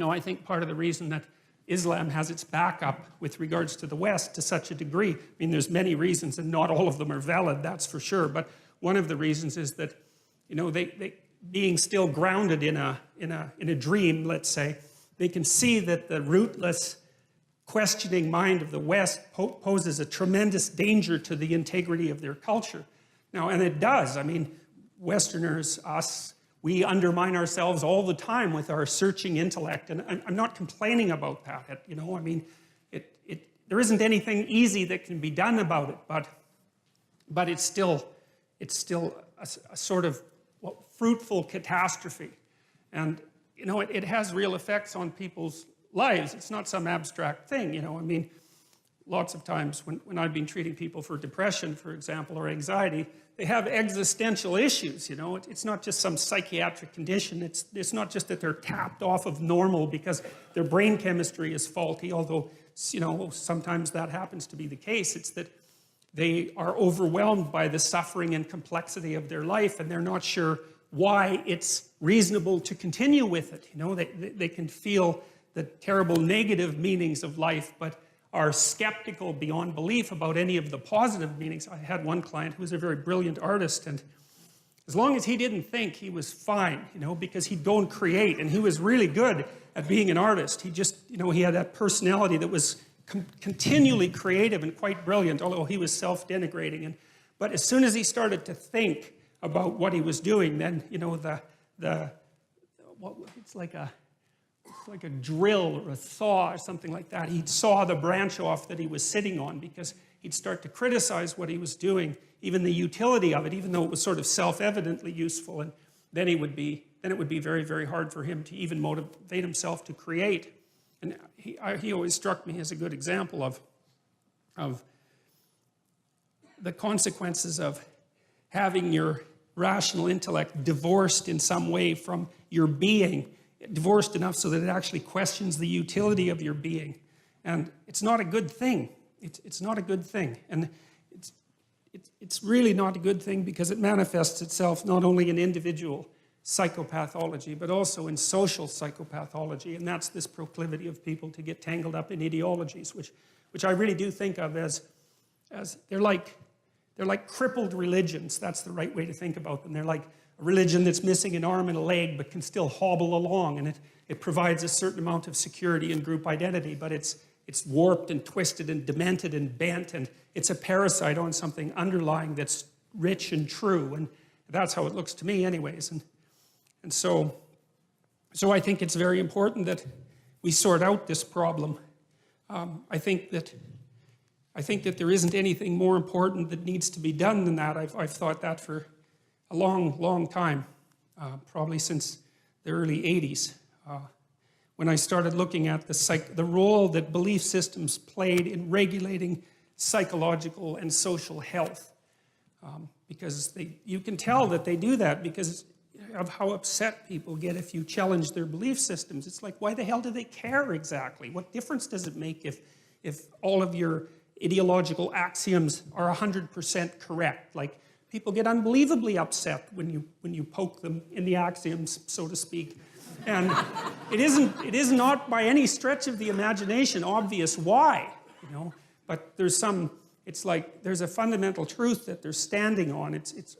I think part of the reason that Islam has its backup with regards to the West to such a degree, I mean, there's many reasons and not all of them are valid, that's for sure, but one of the reasons is that, they being still grounded in a dream, let's say, they can see that the rootless, questioning mind of the West poses a tremendous danger to the integrity of their culture. Now, and it does. I mean, Westerners, us, we undermine ourselves all the time with our searching intellect, and I'm not complaining about that. I mean, there isn't anything easy that can be done about it, but it's still a sort of fruitful catastrophe, and it has real effects on people's lives. It's not some abstract thing. I mean, lots of times when I've been treating people for depression, for example, or anxiety, they have existential issues, It's not just some psychiatric condition. It's not just that they're tapped off of normal because their brain chemistry is faulty, although, sometimes that happens to be the case. It's that they are overwhelmed by the suffering and complexity of their life, and they're not sure why it's reasonable to continue with it. They can feel the terrible negative meanings of life, but are skeptical beyond belief about any of the positive meanings. I had one client who was a very brilliant artist, and as long as he didn't think, he was fine, because he'd go and create, and he was really good at being an artist. He just, he had that personality that was continually creative and quite brilliant, although he was self-denigrating. But as soon as he started to think about what he was doing, then, it's like a drill or a saw or something like that. He'd saw the branch off that he was sitting on, because he'd start to criticize what he was doing, even the utility of it, even though it was sort of self-evidently useful. And then it would be very, very hard for him to even motivate himself to create. And he always struck me as a good example of the consequences of having your rational intellect divorced in some way from your being, divorced enough so that it actually questions the utility of your being. And it's not a good thing. It's not a good thing. And it's really not a good thing because it manifests itself not only in individual psychopathology, but also in social psychopathology. And that's this proclivity of people to get tangled up in ideologies, which I really do think of as they're like crippled religions. That's the right way to think about them. They're like a religion that's missing an arm and a leg, but can still hobble along, and it provides a certain amount of security and group identity, but it's warped and twisted and demented and bent, and it's a parasite on something underlying that's rich and true, and that's how it looks to me anyways. And so I think it's very important that we sort out this problem. I think that there isn't anything more important that needs to be done than that. I've thought that for a long, long time, probably since the early 80s, when I started looking at the role that belief systems played in regulating psychological and social health. Because you can tell that they do that because of how upset people get if you challenge their belief systems. It's like, why the hell do they care exactly? What difference does it make if all of your ideological axioms are 100% correct? Like, people get unbelievably upset when you poke them in the axioms, so to speak. And it is not by any stretch of the imagination obvious why, but it's like there's a fundamental truth that they're standing on. It's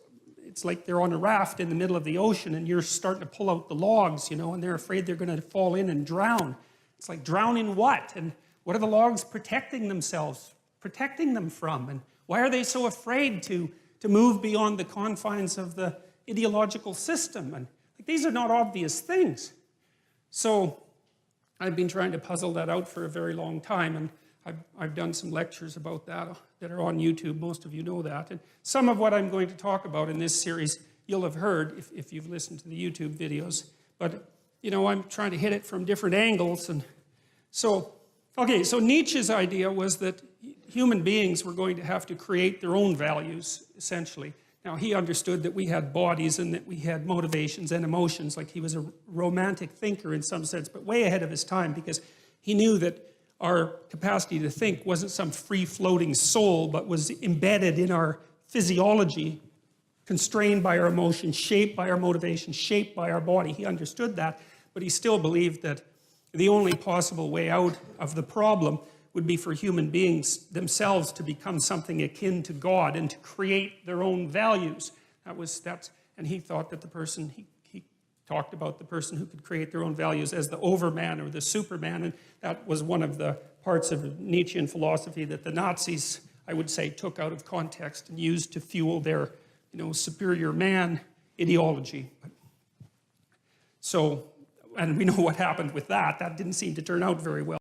like they're on a raft in the middle of the ocean and you're starting to pull out the logs, and they're afraid they're going to fall in and drown. It's like, drown in what? And what are the logs protecting them from? And why are they so afraid to move beyond the confines of the ideological system? And these are not obvious things. So I've been trying to puzzle that out for a very long time, and I've done some lectures about that are on YouTube. Most of you know that. And some of what I'm going to talk about in this series, you'll have heard if you've listened to the YouTube videos. But, I'm trying to hit it from different angles. And so Nietzsche's idea was that human beings were going to have to create their own values, essentially. Now, he understood that we had bodies and that we had motivations and emotions. Like, he was a romantic thinker in some sense, but way ahead of his time, because he knew that our capacity to think wasn't some free-floating soul, but was embedded in our physiology, constrained by our emotions, shaped by our motivations, shaped by our body. He understood that, but he still believed that the only possible way out of the problem would be for human beings themselves to become something akin to God and to create their own values. And he thought that the person, he talked about the person who could create their own values as the overman or the superman, and that was one of the parts of Nietzschean philosophy that the Nazis, I would say, took out of context and used to fuel their, superior man ideology. So, and we know what happened with that. That didn't seem to turn out very well.